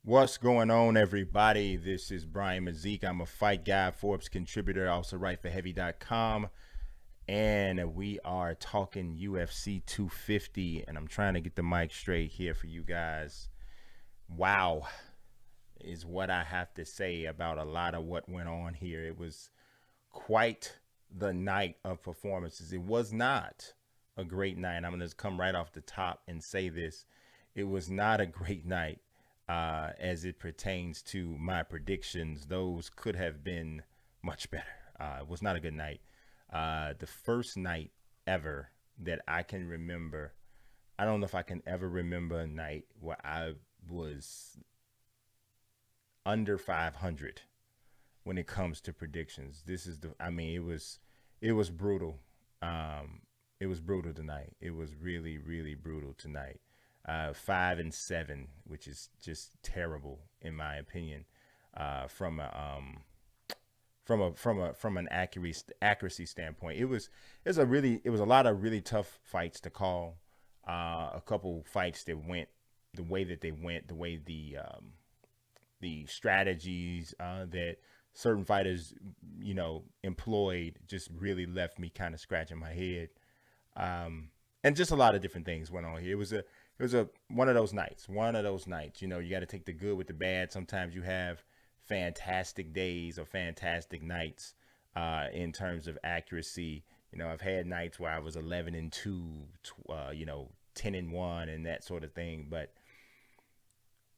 What's going on, everybody? This is Brian Mazik. I'm a fight guy, Forbes contributor, also write for Heavy.com. And we are talking UFC 250. And I'm trying to get the mic straight here for you guys. Wow is what I have to say about a lot of what went on here. It was quite the night of performances. It was not a great night. I'm going to come right off the top and say this. It was not a great night. As it pertains to my predictions, those could have been much better. It was not a good night. The first night ever that I can remember, I don't know if I can ever remember a night where I was under 500 when it comes to predictions. This is it was brutal. It was brutal tonight. It was really, really brutal tonight. 5-7, which is just terrible in my opinion. From an accuracy standpoint, it was a lot of really tough fights to call. A couple fights that went the way that they went, the way the strategies that certain fighters employed just really left me kind of scratching my head. And just a lot of different things went on here. It was one of those nights. You got to take the good with the bad. Sometimes you have fantastic days or fantastic nights in terms of accuracy. I've had nights where I was 11-2, 10-1, and that sort of thing. But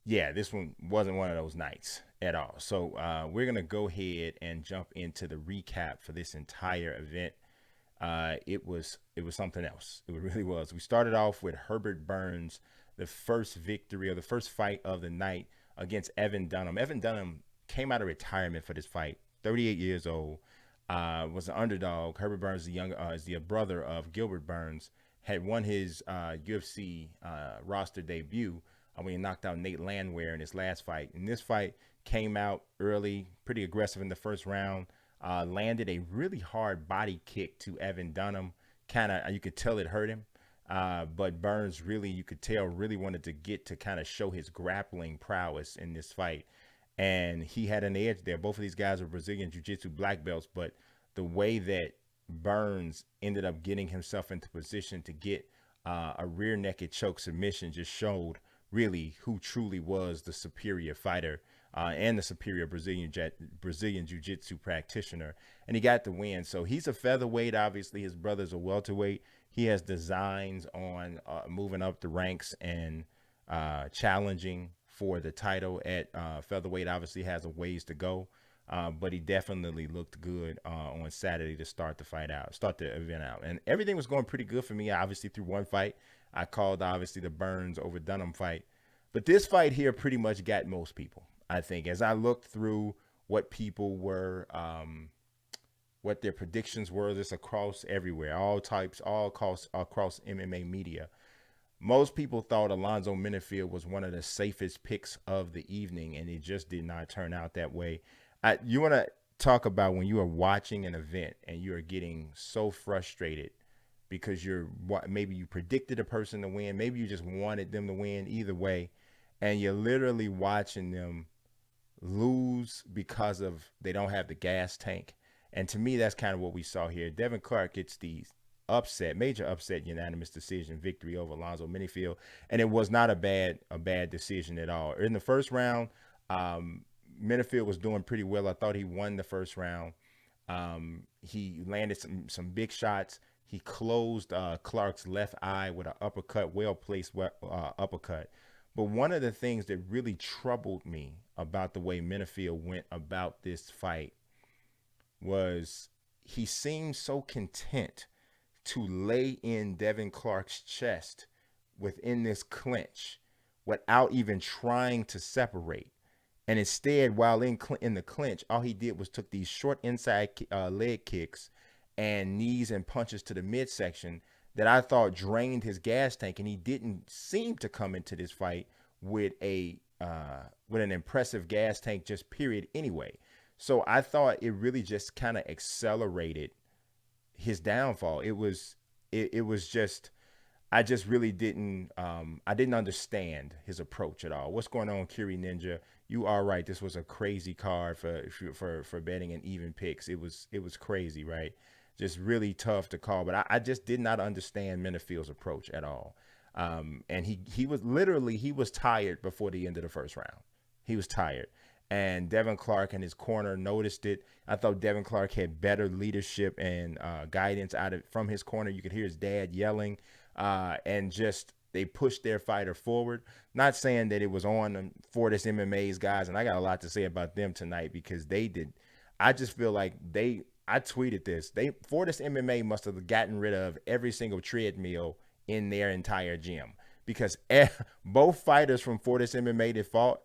yeah, this one wasn't one of those nights at all. So we're gonna go ahead and jump into the recap for this entire event. It was something else. It really was. We started off with Herbert Burns, the first victory or the first fight of the night against Evan Dunham. Evan Dunham came out of retirement for this fight, 38 years old, was an underdog. Herbert Burns, is the brother of Gilbert Burns, had won his UFC roster debut when he knocked out Nate Landwehr in his last fight. And this fight came out early, pretty aggressive in the first round. Landed a really hard body kick to Evan Dunham. You could tell it hurt him. But Burns you could tell, really wanted to get to kind of show his grappling prowess in this fight. And he had an edge there. Both of these guys are Brazilian Jiu-Jitsu black belts, but the way that Burns ended up getting himself into position to get a rear naked choke submission just showed really who truly was the superior fighter. And the superior Brazilian Jiu-Jitsu practitioner. And he got the win. So he's a featherweight. Obviously, his brother's a welterweight. He has designs on moving up the ranks and challenging for the title at featherweight. Obviously has a ways to go. But he definitely looked good on Saturday to start the event out. And everything was going pretty good for me. Obviously, through one fight, I called, obviously, the Burns over Dunham fight. But this fight here pretty much got most people. I think as I looked through what people were, what their predictions were, this across everywhere, all types, all across MMA media, most people thought Alonzo Minnifield was one of the safest picks of the evening, and it just did not turn out that way. You want to talk about when you are watching an event and you are getting so frustrated because maybe you predicted a person to win, maybe you just wanted them to win, either way, and you're literally watching them lose because of they don't have the gas tank. And to me, that's kind of what we saw here. Devin Clark gets the major upset unanimous decision victory over Alonzo Minnifield, and it was not a bad decision at all. In the first round, Minnifield was doing pretty well. I thought he won the first round. He landed some big shots. He closed Clark's left eye with an uppercut, well-placed uppercut. But one of the things that really troubled me about the way Minnifield went about this fight was he seemed so content to lay in Devin Clark's chest within this clinch without even trying to separate. And instead, while in the clinch, all he did was took these short inside leg kicks and knees and punches to the midsection that I thought drained his gas tank, and he didn't seem to come into this fight with an impressive gas tank, just period anyway. So I thought it really just kind of accelerated his downfall. It was just I just really didn't I didn't understand his approach at all. What's going on, Kiri Ninja? You are right. This was a crazy card for betting and even picks. It was crazy, right? Just really tough to call. But I just did not understand Minnifield's approach at all. And he was literally he was tired before the end of the first round. He was tired. And Devin Clark and his corner noticed it. I thought Devin Clark had better leadership and guidance from his corner. You could hear his dad yelling, and just they pushed their fighter forward. Not saying that it was on Fortis MMA's guys, and I got a lot to say about them tonight because they did. I just feel like I tweeted this. Fortis MMA must have gotten rid of every single treadmill in their entire gym because both fighters from Fortis MMA that fought,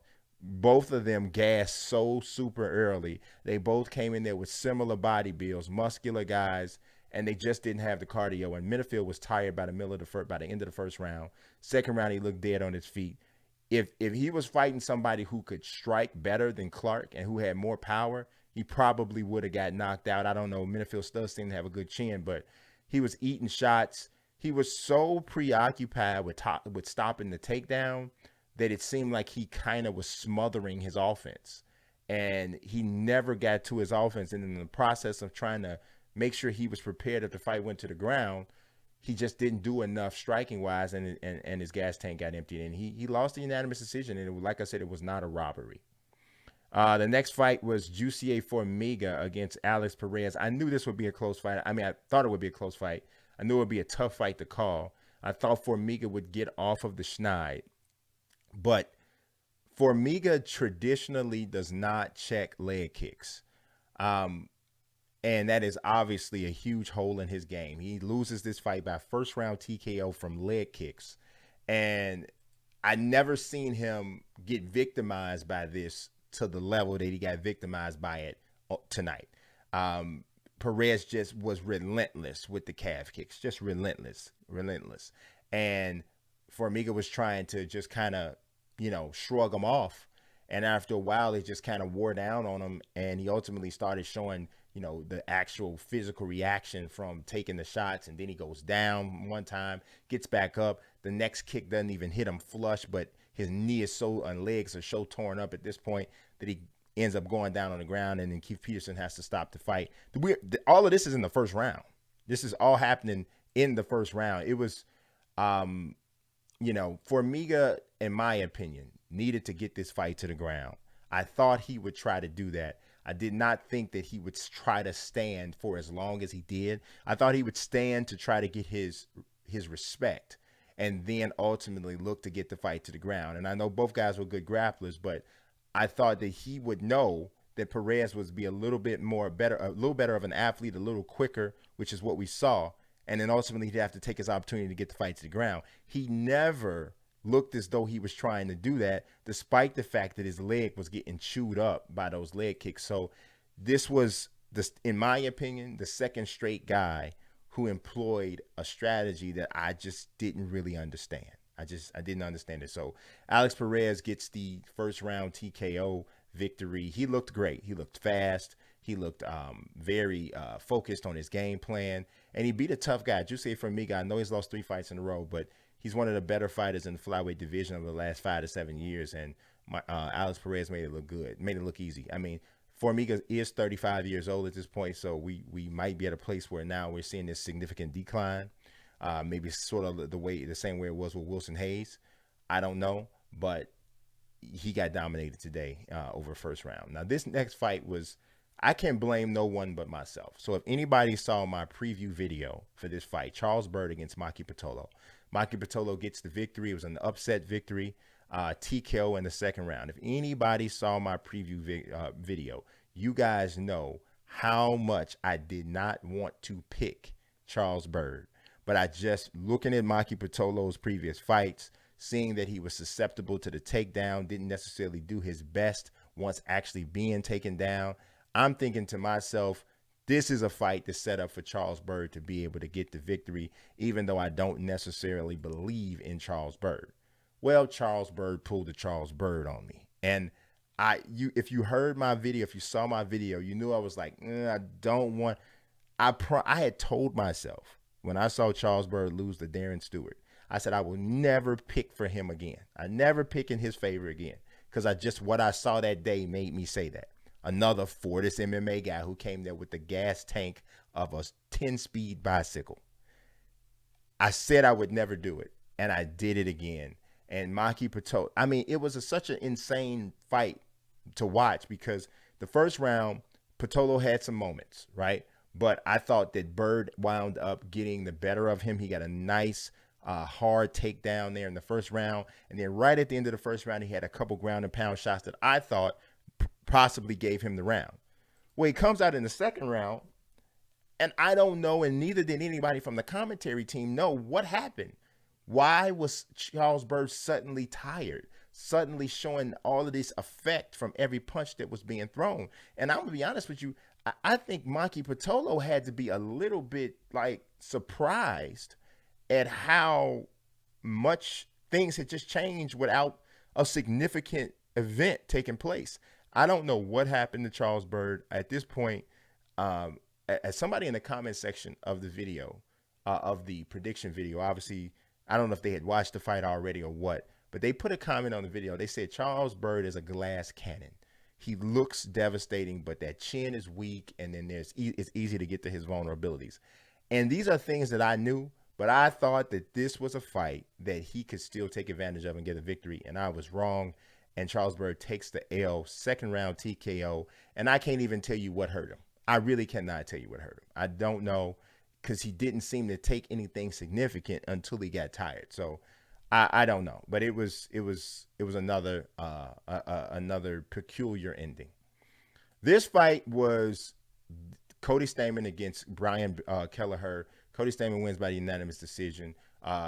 both of them gassed so super early. They both came in there with similar body builds, muscular guys, and they just didn't have the cardio. And Minnifield was tired by the end of the first round. Second round, he looked dead on his feet. If he was fighting somebody who could strike better than Clark and who had more power, he probably would have got knocked out. I don't know. Minnifield still seemed to have a good chin, but he was eating shots. He was so preoccupied with stopping the takedown that it seemed like he kind of was smothering his offense. And he never got to his offense. And in the process of trying to make sure he was prepared if the fight went to the ground, he just didn't do enough striking wise, and his gas tank got emptied. And he lost the unanimous decision. And like I said, it was not a robbery. The next fight was Jussier Formiga against Alex Perez. I knew this would be a close fight. I mean, I thought it would be a close fight. I knew it would be a tough fight to call. I thought Formiga would get off of the schneid. But Formiga traditionally does not check leg kicks. And that is obviously a huge hole in his game. He loses this fight by first round TKO from leg kicks. And I never seen him get victimized by this to the level that he got victimized by it tonight. Perez just was relentless with the calf kicks, just relentless. And Formiga was trying to just kind of, shrug him off. And after a while, it just kind of wore down on him. And he ultimately started showing, the actual physical reaction from taking the shots. And then he goes down one time, gets back up. The next kick doesn't even hit him flush, but his knee is and legs are so torn up at this point that he ends up going down on the ground. And then Keith Peterson has to stop the fight. All of this is in the first round. This is all happening in the first round. It was, Formiga, in my opinion, needed to get this fight to the ground. I thought he would try to do that. I did not think that he would try to stand for as long as he did. I thought he would stand to try to get his respect and then ultimately look to get the fight to the ground. And I know both guys were good grapplers, but I thought that he would know that Perez would be a little better of an athlete, a little quicker, which is what we saw. And then ultimately he'd have to take his opportunity to get the fight to the ground. He never looked as though he was trying to do that, despite the fact that his leg was getting chewed up by those leg kicks. So this was, in my opinion, the second straight guy who employed a strategy that I just didn't really understand. I didn't understand it. So Alex Perez gets the first round TKO victory. He looked great. He looked fast. He looked very focused on his game plan. And he beat a tough guy. Jussier Formiga, I know he's lost 3 fights in a row, but he's one of the better fighters in the flyweight division over the last 5 to 7 years. And Alex Perez made it look good, made it look easy. I mean, Formiga is 35 years old at this point, so we might be at a place where now we're seeing this significant decline. Maybe sort of the same way it was with Wilson Hayes. I don't know, but he got dominated today over first round. Now, this next fight was, I can't blame no one but myself. So if anybody saw my preview video for this fight, Charles Byrd against Maki Pitolo. Maki Pitolo gets the victory. It was an upset victory, TKO in the second round. If anybody saw my preview video, you guys know how much I did not want to pick Charles Byrd. But I just, looking at Maki Pitolo's previous fights, seeing that he was susceptible to the takedown, didn't necessarily do his best once actually being taken down, I'm thinking to myself, this is a fight that's set up for Charles Byrd to be able to get the victory, even though I don't necessarily believe in Charles Byrd. Well, Charles Byrd pulled the Charles Byrd on me. And if you heard my video, if you saw my video, you knew I was like, I don't want, I had told myself when I saw Charles Byrd lose to Darren Stewart, I said I will never pick for him again. I never pick in his favor again because what I saw that day made me say that. Another Fortis MMA guy who came there with the gas tank of a 10-speed bicycle. I said I would never do it, and I did it again. And Maki Pitolo, I mean, it was such an insane fight to watch because the first round, Pitolo had some moments, right? But I thought that Byrd wound up getting the better of him. He got a nice, hard takedown there in the first round. And then right at the end of the first round, he had a couple ground and pound shots that I thought possibly gave him the round. Well, he comes out in the second round, and I don't know, and neither did anybody from the commentary team know what happened. Why was Charles Byrd suddenly tired, suddenly showing all of this effect from every punch that was being thrown? And I'm going to be honest with you, I think Maki Pitolo had to be a little bit like surprised at how much things had just changed without a significant event taking place. I don't know what happened to Charles Byrd at this point. As somebody in the comment section of the video, of the prediction video, obviously, I don't know if they had watched the fight already or what, but they put a comment on the video. They said Charles Byrd is a glass cannon. He looks devastating, but that chin is weak, and then it's easy to get to his vulnerabilities. And these are things that I knew, but I thought that this was a fight that he could still take advantage of and get a victory, and I was wrong. And Charles Byrd takes the L, second round TKO, and I can't even tell you what hurt him. I really cannot tell you what hurt him. I don't know, because he didn't seem to take anything significant until he got tired. So I don't know, but it was another another peculiar ending. This fight was Cody Stamann against Brian Kelleher. Cody Stamann wins by unanimous decision.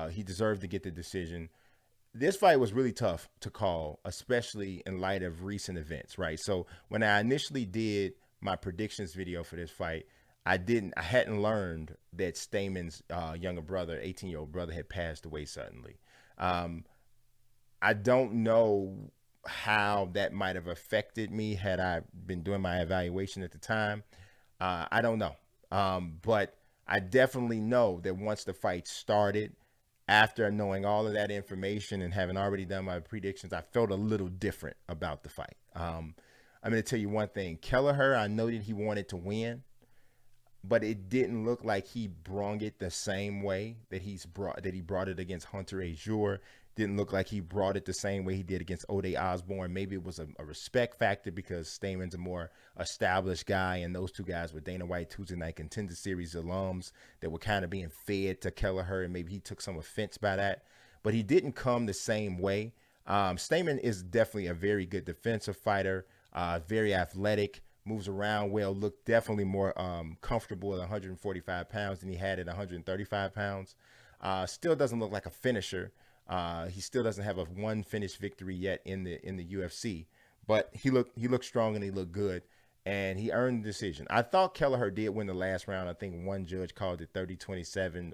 He deserved to get the decision. This fight was really tough to call, especially in light of recent events, right? So when I initially did my predictions video for this fight, I hadn't learned that Stamann's younger brother, 18-year-old brother, had passed away suddenly. I don't know how that might have affected me had I been doing my evaluation at the time. I don't know. But I definitely know that once the fight started, after knowing all of that information and having already done my predictions, I felt a little different about the fight. I'm going to tell you one thing. Kelleher, I know that he wanted to win, but it didn't look like he brung it the same way that he brought it against Hunter Azure. Didn't look like he brought it the same way he did against Ode Osborne. Maybe it was a respect factor because Stamann's a more established guy, and those two guys were Dana White Tuesday Night Contender Series alums that were kind of being fed to Kelleher, and maybe he took some offense by that. But he didn't come the same way. Stamann is definitely a very good defensive fighter, very athletic, moves around well, looked definitely more comfortable at 145 pounds than he had at 135 pounds. Still doesn't look like a finisher. He still doesn't have a one finished victory yet in the UFC, but he looked strong and he looked good, and he earned the decision. I thought Kelleher did win the last round. I think one judge called it 30-27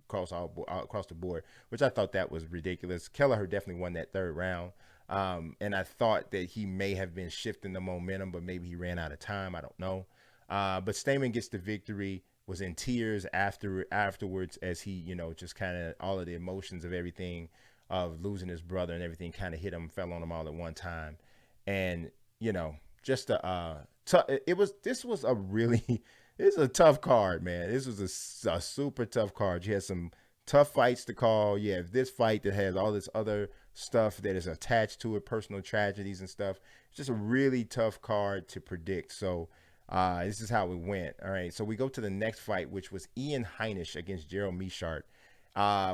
across the board, which I thought that was ridiculous. Kelleher definitely won that third round, and I thought that he may have been shifting the momentum, but maybe he ran out of time. I don't know. But Stamann gets the victory. Was in tears afterwards as he, just kind of all of the emotions of everything, of losing his brother and everything kind of fell on him all at one time. And, just this was a tough card, man. This was a super tough card. You had some tough fights to call. You have this fight that has all this other stuff that is attached to it, personal tragedies and stuff. It's just a really tough card to predict. So, this is how it went. All right, so we go to the next fight, which was Ian Heinisch against Gerald Meerschaert.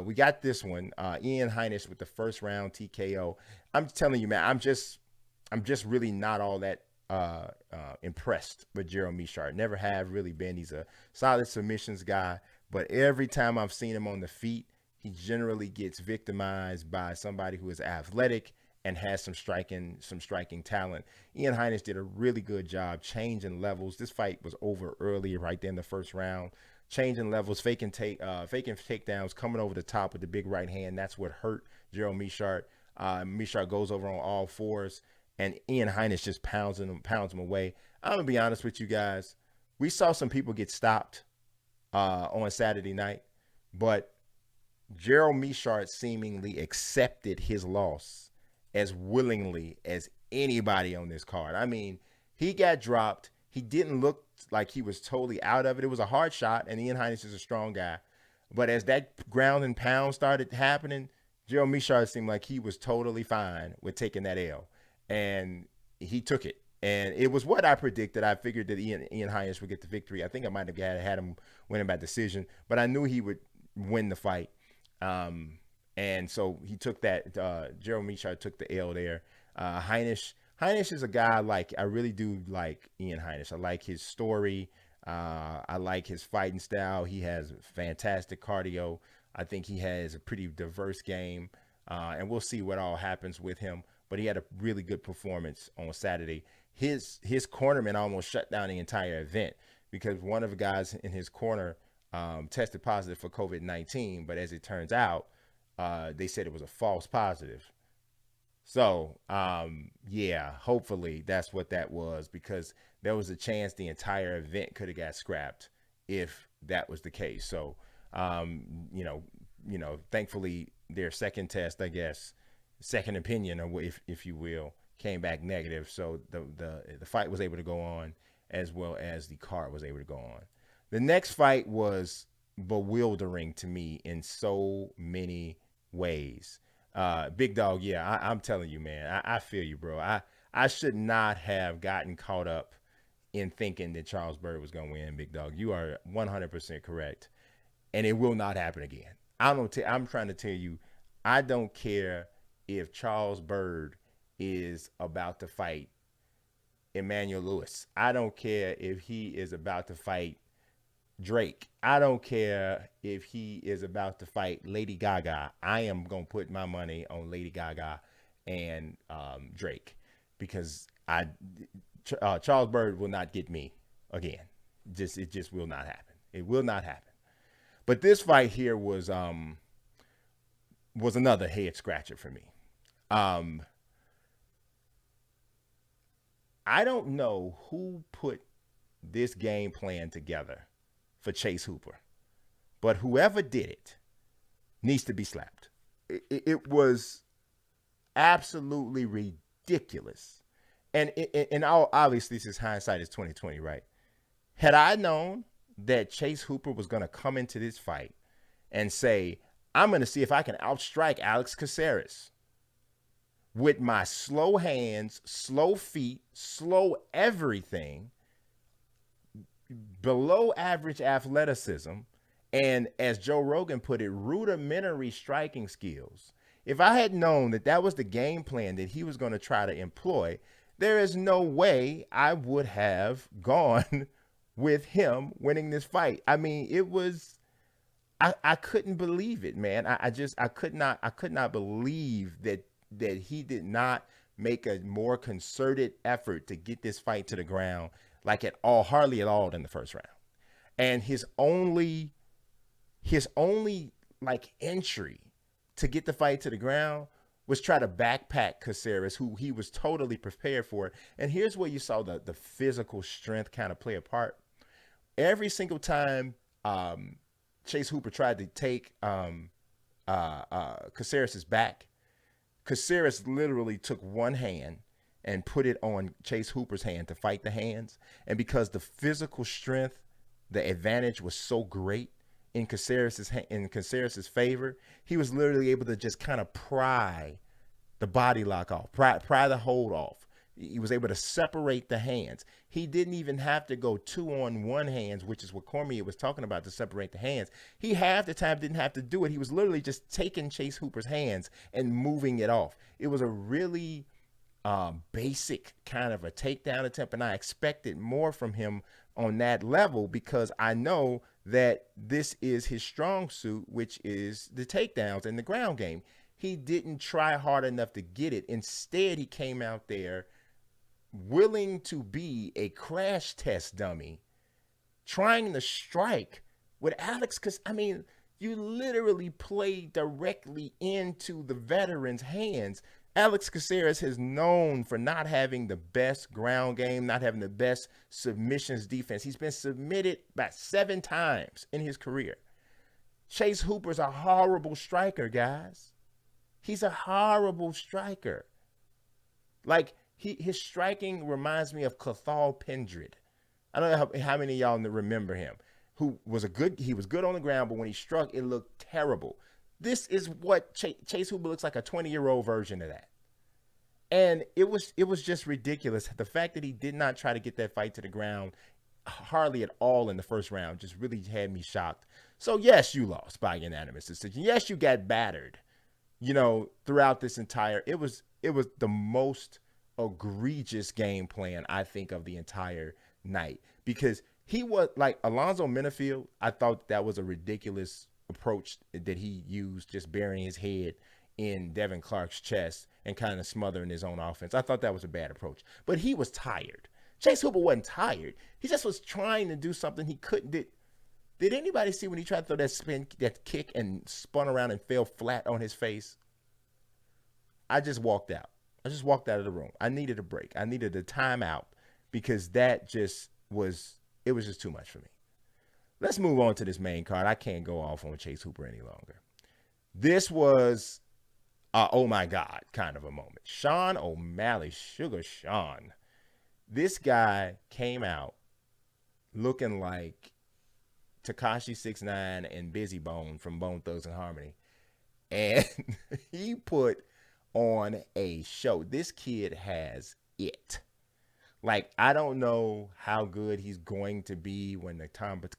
We got this one. Ian Heinisch with the first round TKO. I'm telling you, man, I'm just really not all that impressed with Gerald Meerschaert. Never have really been. He's a solid submissions guy, but every time I've seen him on the feet, he generally gets victimized by somebody who is athletic and has some striking talent. Ian Heinisch did a really good job changing levels. This fight was over early, right there in the first round. Changing levels, faking takedowns, coming over the top with the big right hand. That's what hurt Gerald Meerschaert. Meerschaert goes over on all fours, and Ian Heinisch just pounds him away. I'm gonna be honest with you guys. We saw some people get stopped on Saturday night, but Gerald Meerschaert seemingly accepted his loss as willingly as anybody on this card. I mean, he got dropped. He didn't look like he was totally out of it. It was a hard shot, and Ian Heinisch is a strong guy. But as that ground and pound started happening, Gerald Meerschaert seemed like he was totally fine with taking that L. And he took it. And it was what I predicted. I figured that Ian Heinisch would get the victory. I think I might have had him winning by decision, but I knew he would win the fight. And so he took that. Gerald Meerschaert took the L there. Hainish is a guy I really do like Ian Heinisch. I like his story. I like his fighting style. He has fantastic cardio. I think he has a pretty diverse game. And we'll see what all happens with him. But he had a really good performance on Saturday. His cornerman almost shut down the entire event because one of the guys in his corner tested positive for COVID-19. But as it turns out, they said it was a false positive. So, yeah, hopefully that's what that was, because there was a chance the entire event could have got scrapped if that was the case. So, thankfully their second test, I guess, second opinion, or if you will, came back negative. So the fight was able to go on, as well as the card was able to go on. The next fight was bewildering to me in so many ways. Big Dog, yeah, I'm telling you, man, I feel you, bro. I should not have gotten caught up in thinking that Charles Byrd was going to win, Big Dog. You are 100% correct, and it will not happen again. I'm trying to tell you, I don't care if Charles Byrd is about to fight Emmanuel Lewis. I don't care if he is about to fight Drake. I don't care if he is about to fight Lady Gaga. I am going to put my money on Lady Gaga and Drake, because Charles Byrd will not get me again. It just will not happen. It will not happen. But this fight here was another head scratcher for me. I don't know who put this game plan together for Chase Hooper, but whoever did it needs to be slapped. It was absolutely ridiculous. And all, obviously, this is hindsight is 2020, right? Had I known that Chase Hooper was going to come into this fight and say, I'm going to see if I can outstrike Alex Caceres with my slow hands, slow feet, slow everything, below average athleticism, and as Joe Rogan put it, rudimentary striking skills. If I had known that that was the game plan that he was going to try to employ, there is no way I would have gone with him winning this fight. I mean, it was, I couldn't believe it, man. I could not believe that he did not make a more concerted effort to get this fight to the ground, hardly at all in the first round. And his only entry to get the fight to the ground was try to backpack Caceres, who he was totally prepared for. And here's where you saw the physical strength kind of play a part. Every single time Chase Hooper tried to take Caceres' back, Caceres literally took one hand and put it on Chase Hooper's hand to fight the hands. And because the physical strength, the advantage was so great in Caceres' favor, he was literally able to just kind of pry the body lock off, pry the hold off. He was able to separate the hands. He didn't even have to go 2-on-1 hands, which is what Cormier was talking about, to separate the hands. He half the time didn't have to do it. He was literally just taking Chase Hooper's hands and moving it off. It was a really basic kind of a takedown attempt, and I expected more from him on that level, because I know that this is his strong suit, which is the takedowns and the ground game. He didn't try hard enough to get it. Instead, he came out there willing to be a crash test dummy, trying to strike with Alex. Because, I mean, you literally played directly into the veteran's hands. Alex Caceres is known for not having the best ground game, not having the best submissions defense. He's been submitted about 7 times in his career. Chase Hooper's a horrible striker, guys. He's a horrible striker. Like, his striking reminds me of Cathal Pendred. I don't know how many of y'all remember him. He was good on the ground, but when he struck, it looked terrible. This is what Chase Hooper looks like, a 20-year-old version of that. And it was just ridiculous. The fact that he did not try to get that fight to the ground hardly at all in the first round just really had me shocked. So, yes, you lost by unanimous decision. Yes, you got battered, throughout this entire – it was the most egregious game plan, I think, of the entire night. Because he was – like, Alonzo Minnifield, I thought that was a ridiculous approach that he used, just burying his head in Devin Clark's chest and kind of smothering his own offense. I thought that was a bad approach. But he was tired. Chase Hooper wasn't tired. He just was trying to do something he couldn't do. Did anybody see when he tried to throw that kick and spun around and fell flat on his face? I just walked out. I just walked out of the room. I needed a break. I needed a timeout because that just was just too much for me. Let's move on to this main card. I can't go off on Chase Hooper any longer. This was oh my God kind of a moment. Sean O'Malley, Sugar Sean. This guy came out looking like Tekashi 6ix9ine and Busy Bone from Bone Thugs and Harmony. And he put on a show. This kid has it. Like, I don't know how good he's going to be when the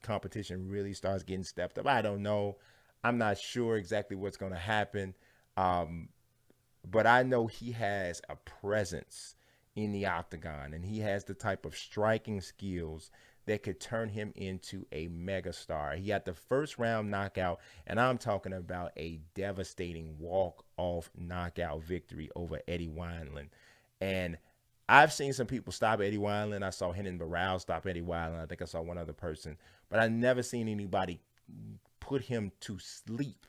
competition really starts getting stepped up. I don't know. I'm not sure exactly what's going to happen. But I know he has a presence in the octagon, and he has the type of striking skills that could turn him into a megastar. He got the first round knockout, and I'm talking about a devastating walk-off knockout victory over Eddie Wineland. And I've seen some people stop Eddie Wineland. I saw Renan Barão stop Eddie Wineland. I think I saw one other person. But I've never seen anybody put him to sleep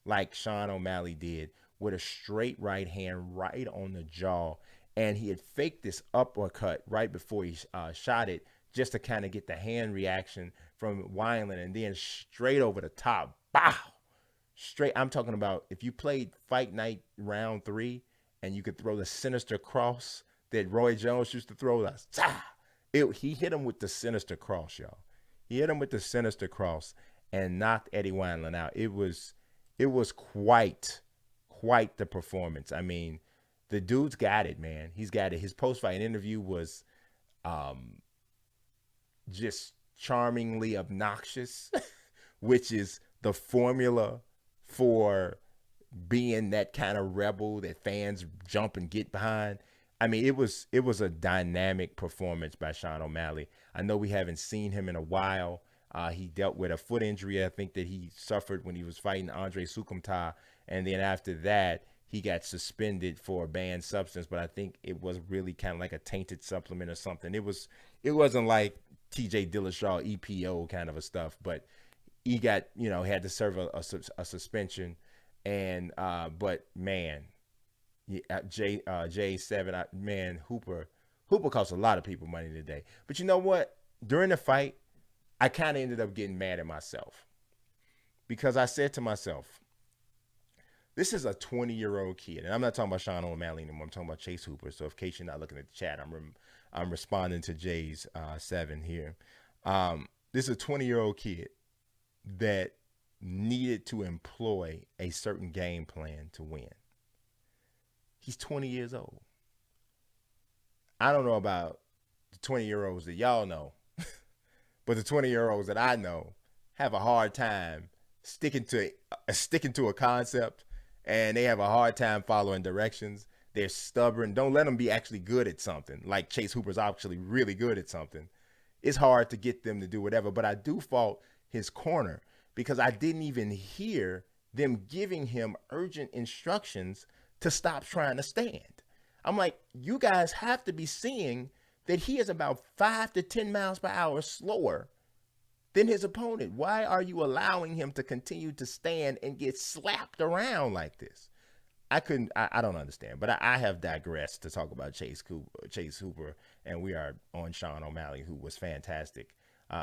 like Sean O'Malley did with a straight right hand right on the jaw. And he had faked this uppercut right before he shot it just to kind of get the hand reaction from Wineland, and then straight over the top. Bow! Straight. I'm talking about if you played Fight Night Round 3 and you could throw the sinister cross that Roy Jones used to throw. He hit him with the sinister cross, y'all. He hit him with the sinister cross and knocked Eddie Wineland out. It was quite the performance. I mean, the dude's got it, man. He's got it. His post-fight interview was just charmingly obnoxious, which is the formula for being that kind of rebel that fans jump and get behind. I mean, it was a dynamic performance by Sean O'Malley. I know we haven't seen him in a while. He dealt with a foot injury, I think, that he suffered when he was fighting Andre Sukumta. And then after that, he got suspended for a banned substance. But I think it was really kind of like a tainted supplement or something. It wasn't like TJ Dillashaw EPO kind of a stuff. But he got, had to serve a suspension. And but man, J7, man, Hooper cost a lot of people money today. But you know what? During the fight, I kind of ended up getting mad at myself because I said to myself, this is a 20-year-old kid. And I'm not talking about Sean O'Malley anymore. I'm talking about Chase Hooper. So in case you're not looking at the chat, I'm responding to Jay's 7 here. This is a 20-year-old kid that needed to employ a certain game plan to win. He's 20 years old. I don't know about the 20-year-olds that y'all know, but the 20-year-olds that I know have a hard time sticking to a concept, and they have a hard time following directions. They're stubborn. Don't let them be actually good at something. Like Chase Hooper's actually really good at something. It's hard to get them to do whatever, but I do fault his corner because I didn't even hear them giving him urgent instructions to stop trying to stand. I'm like, you guys have to be seeing that he is about 5 to 10 miles per hour slower than his opponent. Why are you allowing him to continue to stand and get slapped around like this? I don't understand, but I have digressed to talk about Chase Hooper, and we are on Sean O'Malley, who was fantastic.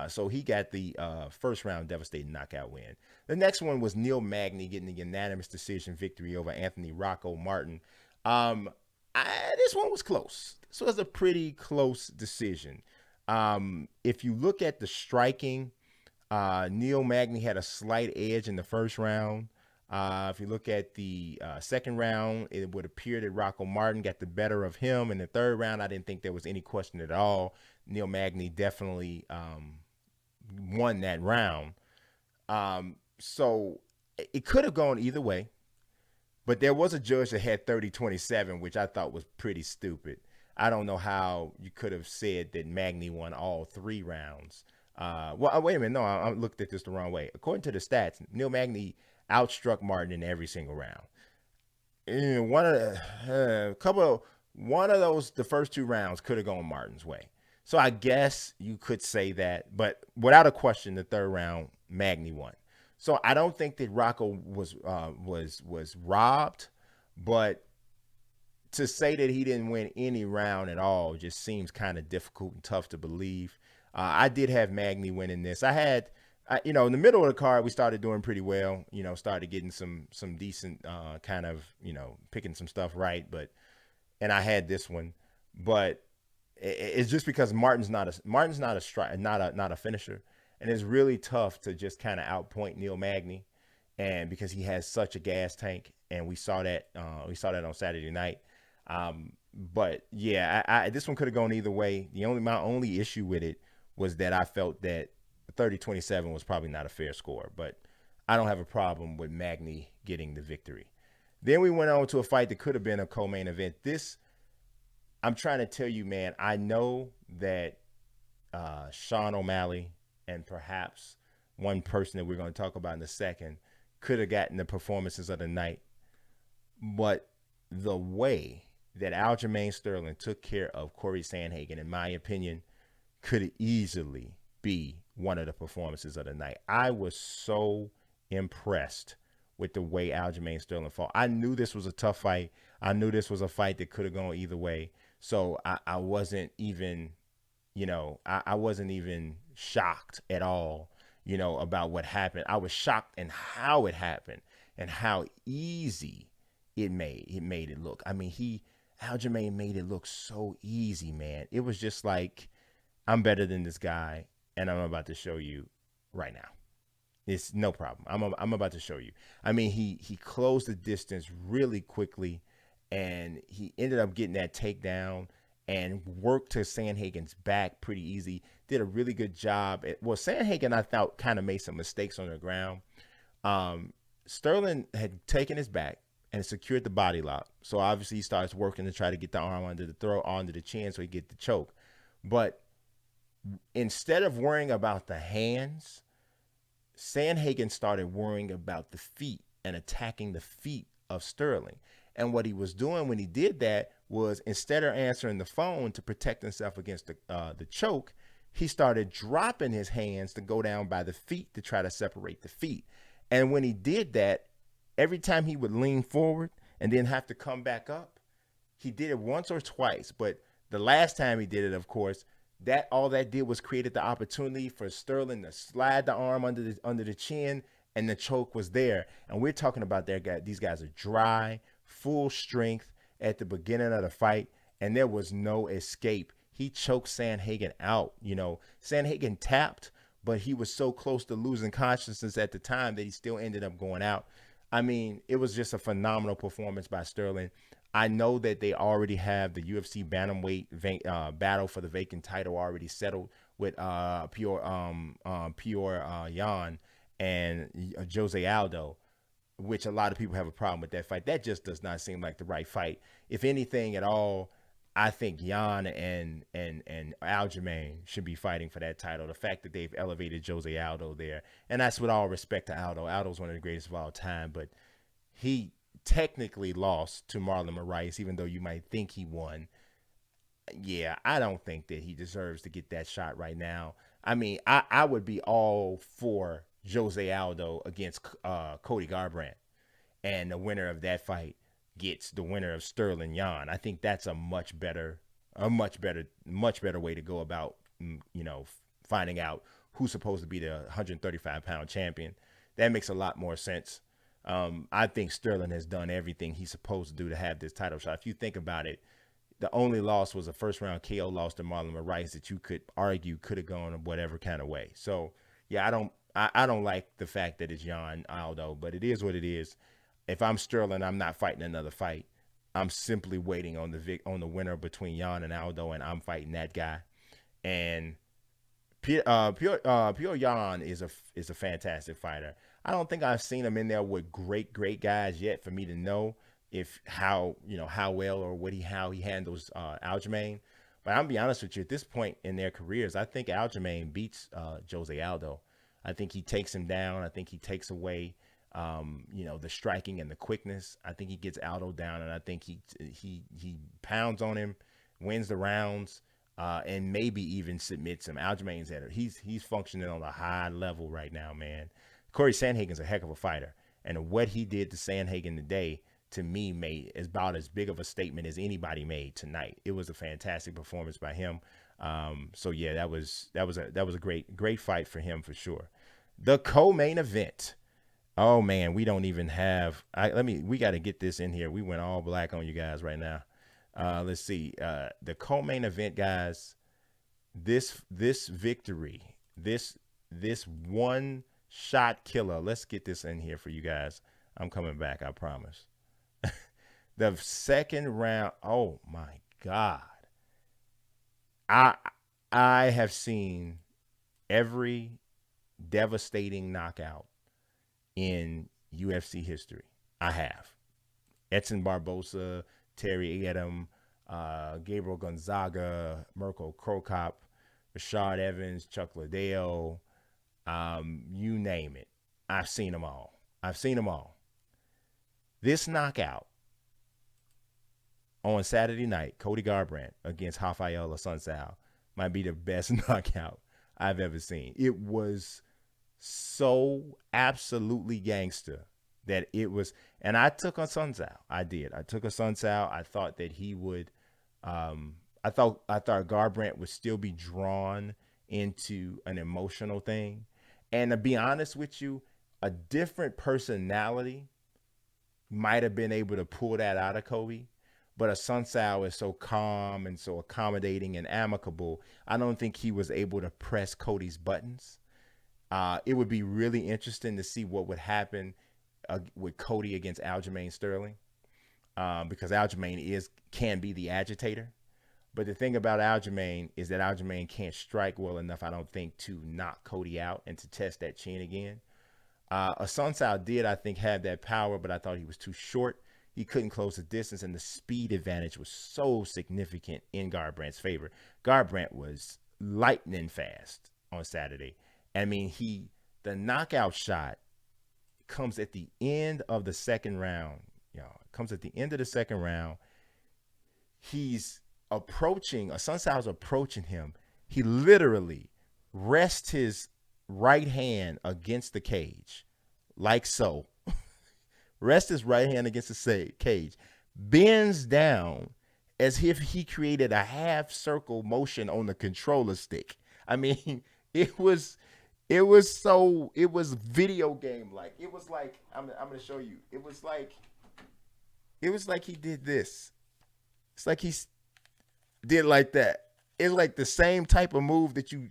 So he got the first round devastating knockout win. The next one was Neil Magny getting the unanimous decision victory over Anthony Rocco Martin. This one was close. This was a pretty close decision. If you look at the striking, Neil Magny had a slight edge in the first round. If you look at the second round, it would appear that Rocco Martin got the better of him. In the third round, I didn't think there was any question at all. Neil Magny definitely won that round. So it could have gone either way. But there was a judge that had 30-27, which I thought was pretty stupid. I don't know how you could have said that Magny won all 3 rounds. Wait a minute. No, I looked at this the wrong way. According to the stats, Neil Magny outstruck Martin in every single round. And one of those, the first 2 rounds could have gone Martin's way. So I guess you could say that, but without a question, the third round, Magny won. So I don't think that Rocco was robbed, but to say that he didn't win any round at all just seems kind of difficult and tough to believe. I did have Magny winning this. In the middle of the card, we started doing pretty well. Started getting some decent kind of picking some stuff right. And I had this one, but it's just because Martin's not a finisher. And it's really tough to just kind of outpoint Neil Magny, and because he has such a gas tank, and we saw that on Saturday night. But yeah, this one could have gone either way. My only issue with it was that I felt that 30-27 was probably not a fair score, but I don't have a problem with Magny getting the victory. Then we went on to a fight that could have been a co-main event. I'm trying to tell you, man, I know that Sean O'Malley and perhaps one person that we're going to talk about in a second could have gotten the performances of the night. But the way that Aljamain Sterling took care of Cory Sandhagen, in my opinion, could easily be one of the performances of the night. I was so impressed with the way Aljamain Sterling fought. I knew this was a tough fight. I knew this was a fight that could have gone either way. So I wasn't even, I wasn't even shocked at all, about what happened. I was shocked in how it happened and how easy it made it look. I mean, Aljamain made it look so easy, man. It was just like, I'm better than this guy, and I'm about to show you right now. It's no problem. I'm about to show you. I mean, he closed the distance really quickly, and he ended up getting that takedown and worked to Sandhagen's back pretty easy. Did a really good job. Sandhagen, I thought, kind of made some mistakes on the ground. Sterling had taken his back and secured the body lock. So obviously he starts working to try to get the arm under the throat, onto the chin, so he get the choke. But instead of worrying about the hands, Sandhagen started worrying about the feet and attacking the feet of Sterling. And what he was doing when he did that was, instead of answering the phone to protect himself against the choke, he started dropping his hands to go down by the feet to try to separate the feet. And when he did that, every time he would lean forward and then have to come back up, he did it once or twice. But the last time he did it, of course, all that did was created the opportunity for Sterling to slide the arm under the chin, and the choke was there. And we're talking about these guys are dry, full strength at the beginning of the fight, and there was no escape. He choked Sandhagen out. Sandhagen tapped, but he was so close to losing consciousness at the time that he still ended up going out. I mean, it was just a phenomenal performance by Sterling. I know that they already have the UFC bantamweight battle for the vacant title already settled with Petr Yan and Jose Aldo, which a lot of people have a problem with that fight. That just does not seem like the right fight. If anything at all, I think Yan and Aljamain should be fighting for that title. The fact that they've elevated Jose Aldo there, and that's with all respect to Aldo. Aldo's one of the greatest of all time, but he technically lost to Marlon Moraes, even though you might think he won. Yeah, I don't think that he deserves to get that shot right now. I mean, I would be all for Jose Aldo against Cody Garbrandt, and the winner of that fight gets the winner of Sterling Yan. I think that's a much better way to go about, finding out who's supposed to be the 135-pound champion. That makes a lot more sense. I think Sterling has done everything he's supposed to do to have this title shot. If you think about it, the only loss was a first-round KO loss to Marlon Moraes that you could argue could have gone whatever kind of way. So, yeah, I don't like the fact that it's Jan Aldo, but it is what it is. If I'm Sterling, I'm not fighting another fight. I'm simply waiting on the winner between Jan and Aldo, and I'm fighting that guy. And Pure Jan is a fantastic fighter. I don't think I've seen him in there with great guys yet for me to know how well or how he handles Aljamain. But I'm gonna be honest with you, at this point in their careers, I think Aljamain beats Jose Aldo. I think he takes him down. I think he takes away the striking and the quickness. I think he gets Aldo down, and I think he pounds on him, wins the rounds, and maybe even submits him. Aljamain's at it. He's functioning on a high level right now, man. Cory Sandhagen's a heck of a fighter, and what he did to Sandhagen today, to me, made about as big of a statement as anybody made tonight. It was a fantastic performance by him. So yeah, that was a great fight for him for sure. The co-main event. Oh man, we don't even have. We got to get this in here. We went all black on you guys right now. Let's see. The co-main event, guys. This victory, this one shot killer. Let's get this in here for you guys. I'm coming back, I promise. The second round. Oh my God. I have seen every devastating knockout in UFC history. I have. Edson Barbosa, Terry Edom, Gabriel Gonzaga, Mirko Krokop, Rashad Evans, Chuck Liddell, you name it. I've seen them all. This knockout on Saturday night, Cody Garbrandt against Raphael Assuncao, might be the best knockout I've ever seen. It was so absolutely gangster that it was, and I took Assuncao. I did. I took Assuncao. I thought that he would. I thought Garbrandt would still be drawn into an emotional thing, and to be honest with you, a different personality might have been able to pull that out of Cody. But Assuncao is so calm and so accommodating and amicable. I don't think he was able to press Cody's buttons. It would be really interesting to see what would happen with Cody against Aljamain Sterling, because Aljamain can be the agitator. But the thing about Aljamain is that Aljamain can't strike well enough, I don't think, to knock Cody out and to test that chin again. Assuncao did, I think, have that power, but I thought he was too short. He couldn't close the distance, and the speed advantage was so significant in Garbrandt's favor. Garbrandt was lightning fast on Saturday. I mean, the knockout shot comes at the end of the second round. Assuncao's approaching him. He literally rests his right hand against the cage, like so. Rests his right hand against the cage, bends down as if he created a half circle motion on the controller stick. I mean, it was video game like. It was like, I'm going to show you. It was like he did this. It's like he did like that. It's like the same type of move that you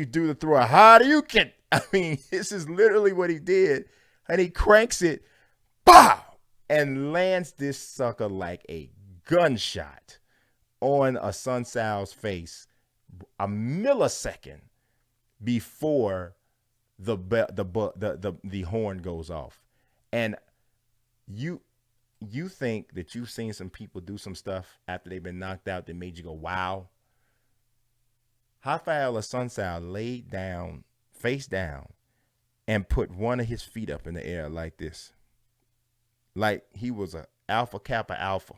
do to throw a Hadouken. I mean, this is literally what he did. And he cranks it. Bow! And lands this sucker like a gunshot on Assuncao's face a millisecond before the horn goes off. And you think that you've seen some people do some stuff after they've been knocked out that made you go, wow. Raphael Assuncao laid down, face down, and put one of his feet up in the air like this. Like he was a Alpha Kappa Alpha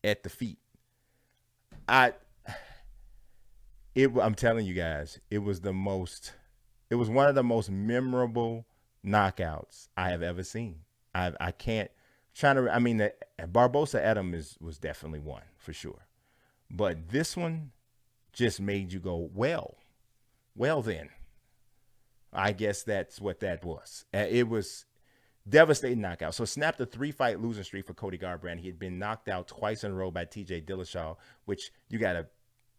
at the feet. I'm telling you guys, it was one of the most memorable knockouts I have ever seen. The Barbosa Edom was definitely one for sure. But this one just made you go, well, Well, then, I guess that's what that was. It was devastating knockout. So snapped a 3-fight losing streak for Cody Garbrandt. He had been knocked out twice in a row by TJ Dillashaw, which you got to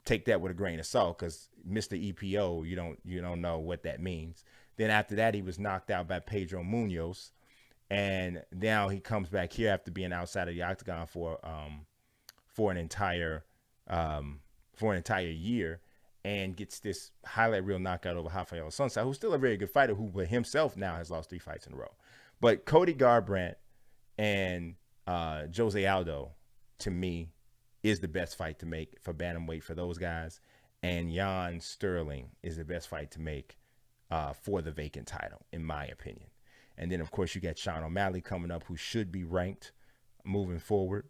take that with a grain of salt because Mr. EPO, you don't know what that means. Then after that, he was knocked out by Pedro Munoz, and now he comes back here after being outside of the octagon for an entire year, and gets this highlight reel knockout over Raphael Assuncao, who's still a very good fighter, who himself now has lost 3 fights in a row. But Cody Garbrandt and Jose Aldo, to me, is the best fight to make for bantamweight for those guys. And Jan Sterling is the best fight to make for the vacant title, in my opinion. And then, of course, you got Sean O'Malley coming up, who should be ranked moving forward.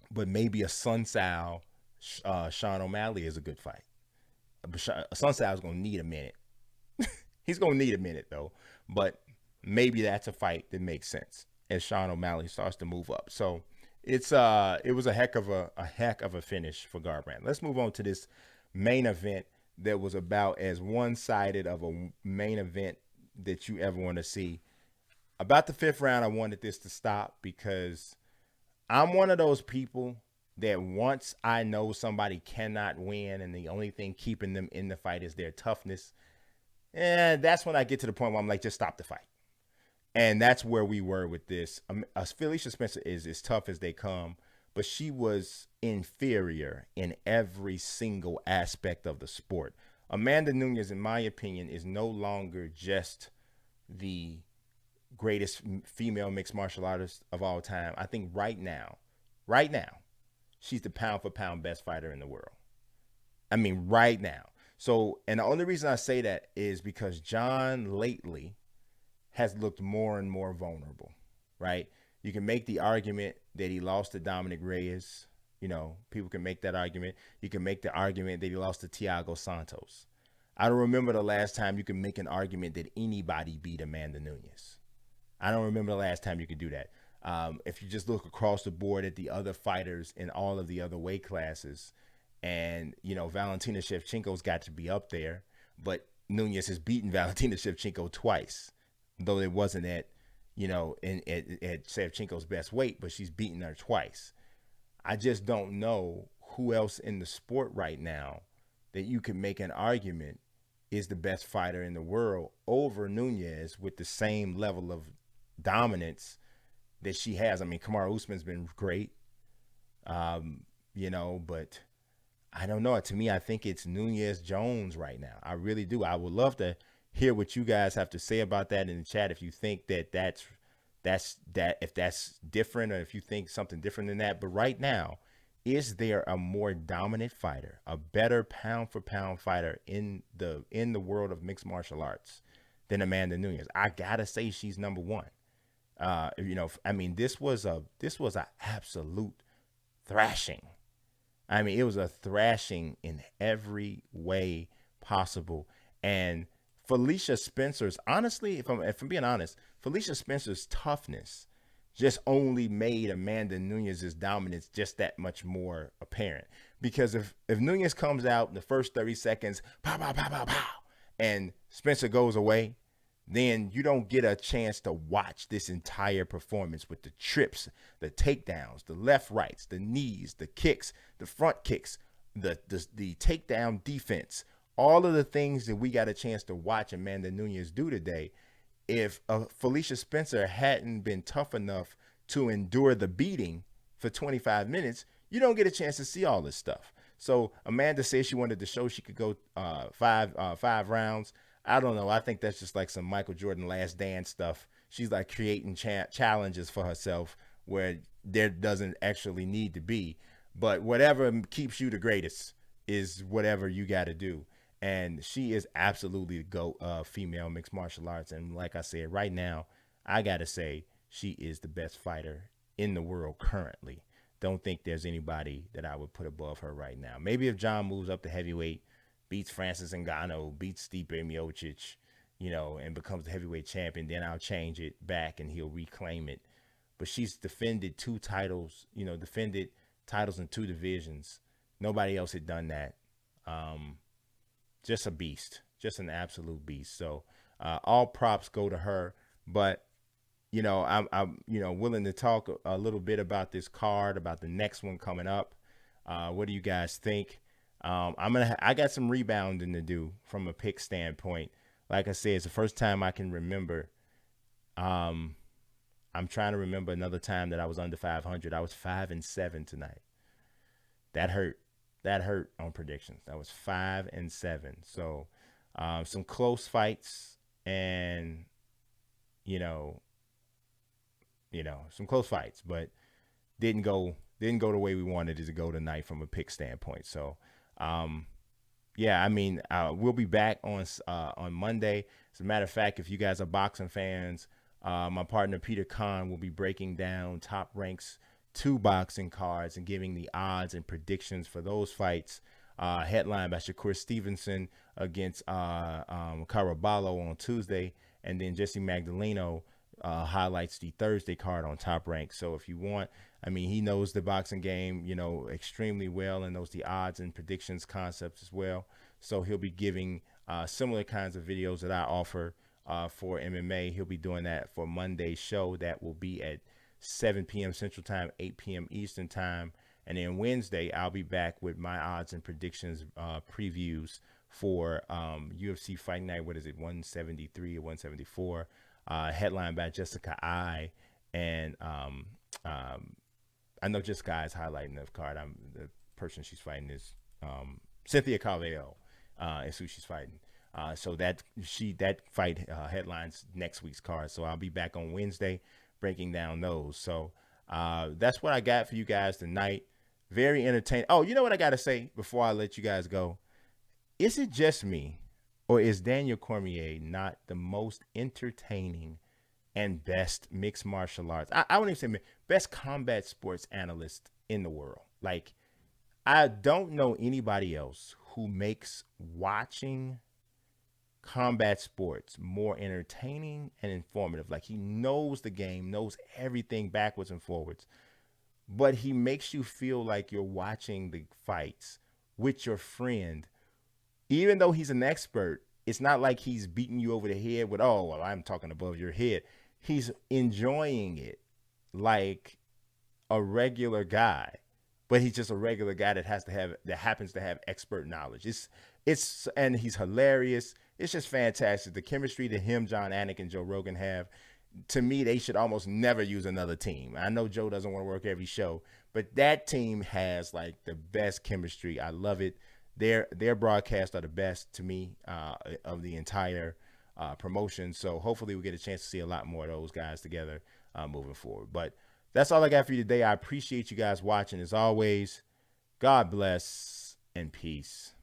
But maybe a Assuncao, Sean O'Malley is a good fight. Assuncao is going to need a minute. He's going to need a minute, though. But maybe that's a fight that makes sense as Sean O'Malley starts to move up. So it was a heck of a finish for Garbrandt. Let's move on to this main event that was about as one-sided of a main event that you ever want to see. About the 5th round, I wanted this to stop because I'm one of those people that once I know somebody cannot win and the only thing keeping them in the fight is their toughness, and that's when I get to the point where I'm like, just stop the fight. And that's where we were with this. Felicia Spencer is as tough as they come, but she was inferior in every single aspect of the sport. Amanda Nunes, in my opinion, is no longer just the greatest female mixed martial artist of all time. I think right now, she's the pound for pound best fighter in the world. I mean, right now. So, and the only reason I say that is because John lately has looked more and more vulnerable, right? You can make the argument that he lost to Dominic Reyes. You know, people can make that argument. You can make the argument that he lost to Thiago Santos. I don't remember the last time you can make an argument that anybody beat Amanda Nunes. I don't remember the last time you could do that. If you just look across the board at the other fighters in all of the other weight classes, and, you know, Valentina Shevchenko's got to be up there, but Nunes has beaten Valentina Shevchenko twice, though it wasn't at, you know, at Shevchenko's best weight, but she's beaten her twice. I just don't know who else in the sport right now that you can make an argument is the best fighter in the world over Nunes with the same level of dominance that she has. I mean, Kamaru Usman's been great, you know, but I don't know. To me, I think it's Nunes Jones right now. I really do. I would love to hear what you guys have to say about that in the chat. If you think that if that's different, or if you think something different than that. But right now, is there a more dominant fighter, a better pound for pound fighter in the world of mixed martial arts than Amanda Nunes? I gotta say she's number one. You know, I mean, this was a absolute thrashing. I mean, it was a thrashing in every way possible. And Felicia Spencer's, honestly, if I'm being honest, Felicia Spencer's toughness just only made Amanda Nunes' dominance just that much more apparent. Because if Nunes comes out in the first 30 seconds, pow, pow, pow, pow, pow, and Spencer goes away, then you don't get a chance to watch this entire performance with the trips, the takedowns, the left rights, the knees, the kicks, the front kicks, the takedown defense, all of the things that we got a chance to watch Amanda Nunes do today. If Felicia Spencer hadn't been tough enough to endure the beating for 25 minutes, you don't get a chance to see all this stuff. So Amanda says she wanted to show she could go five rounds. I don't know. I think that's just like some Michael Jordan Last Dance stuff. She's like creating challenges for herself where there doesn't actually need to be. But whatever keeps you the greatest is whatever you got to do. And she is absolutely the GOAT of female mixed martial arts. And like I said, right now, I got to say she is the best fighter in the world currently. Don't think there's anybody that I would put above her right now. Maybe if John moves up to heavyweight, beats Francis Ngannou, beats Stipe Miocic, you know, and becomes the heavyweight champion, then I'll change it back and he'll reclaim it. But she's defended 2 titles, you know, defended titles in 2 divisions. Nobody else had done that. just a beast, just an absolute beast. So all props go to her. But I'm willing to talk a little bit about this card, about the next one coming up. What do you guys think? I got some rebounding to do from a pick standpoint. Like I said, it's the first time I can remember. I'm trying to remember another time that I was under 500. I was 5-7 tonight. That hurt. That hurt on predictions. That was 5-7. So some close fights, and some close fights, but didn't go the way we wanted it to go tonight from a pick standpoint. So we'll be back on Monday. As a matter of fact, if you guys are boxing fans, my partner Peter Kahn will be breaking down Top Rank's 2 boxing cards and giving the odds and predictions for those fights. Headlined by Shakur Stevenson against Caraballo on Tuesday, and then Jesse Magdaleno highlights the Thursday card on Top Rank. So if you want, he knows the boxing game, extremely well, and knows the odds and predictions concepts as well. So he'll be giving similar kinds of videos that I offer for MMA. He'll be doing that for Monday's show. That will be at 7 p.m. Central Time, 8 p.m. Eastern Time. And then Wednesday, I'll be back with my odds and predictions previews for UFC Fight Night. What is it, 173 or 174? Headlined by Jessica I. And I know Jessica I is highlighting the card. The person she's fighting is Cynthia Calvillo is who she's fighting. So that fight headlines next week's card. So I'll be back on Wednesday breaking down those. So that's what I got for you guys tonight. Very entertaining. Oh, you know what I got to say before I let you guys go? Is it just me, or is Daniel Cormier not the most entertaining and best mixed martial arts? I wouldn't even say best combat sports analyst in the world. Like, I don't know anybody else who makes watching combat sports more entertaining and informative. Like, he knows the game, knows everything backwards and forwards, but he makes you feel like you're watching the fights with your friend. Even though he's an expert, it's not like he's beating you over the head with, oh, well, I'm talking above your head. He's enjoying it like a regular guy, but he's just a regular guy that happens to have expert knowledge. And he's hilarious. It's just fantastic. The chemistry that him, John Anik, and Joe Rogan have, to me, they should almost never use another team. I know Joe doesn't want to work every show, but that team has like the best chemistry. I love it. Their broadcasts are the best to me of the entire promotion. So hopefully we get a chance to see a lot more of those guys together moving forward. But that's all I got for you today. I appreciate you guys watching as always. God bless and peace.